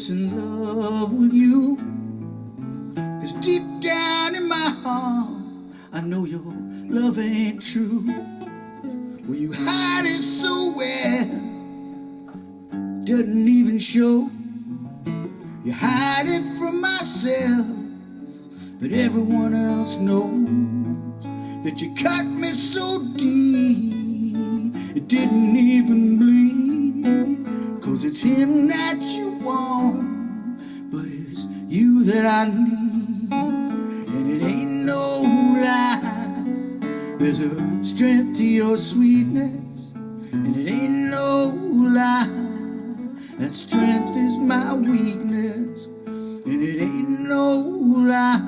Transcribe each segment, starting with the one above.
just in love with you. 'Cause deep down in my heart, I know your love ain't true. Well, you hide it so well, doesn't even show. You hide it from myself, but everyone else knows that you cut me so deep, it didn't even bleed. 'Cause it's him that you want, but it's you that I need. And it ain't no lie, there's a strength to your sweetness. And it ain't no lie, that strength is my weakness. And it ain't no lie,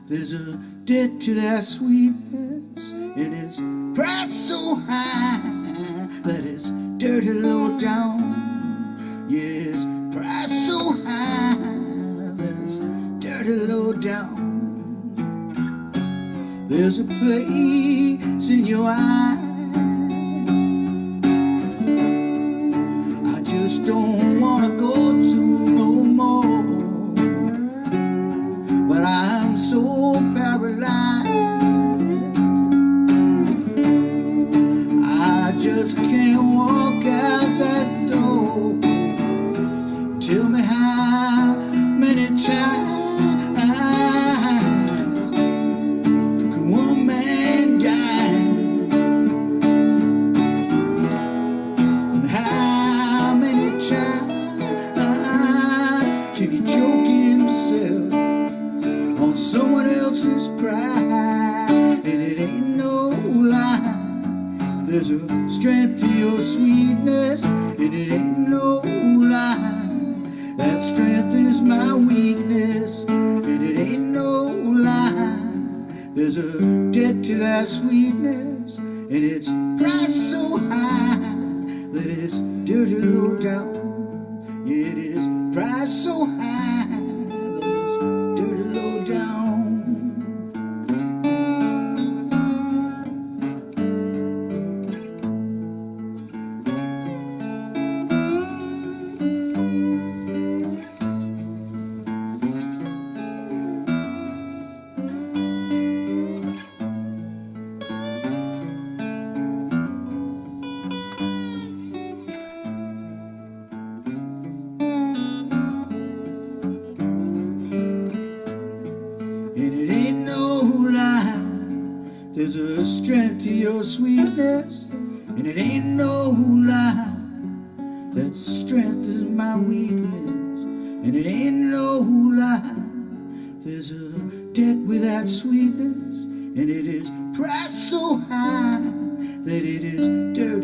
there's a debt to that sweetness. And it's priced so high that it's dirty low down. Yeah, it's priced so high that it's dirty low down. There's a place in your eyes I just don't wanna go to no more. But I'm so paralyzed, I just can't walk out that door. Tell me how many times can one man die? And how many times can he choke himself on someone else's pride? And it ain't no lie, there's a strength to your sweetness. And it ain't no lie, that strength is my weakness. And it ain't no lie, there's a debt to that sweetness. And it's priced so high that it's dirty low down. Yeah, it is priced so high that it's dirty low down. And it ain't no lie, there's a strength to your sweetness. And it ain't no lie, that strength is my weakness. And it ain't no lie, there's a debt with that sweetness. And it is priced so high that it is dirty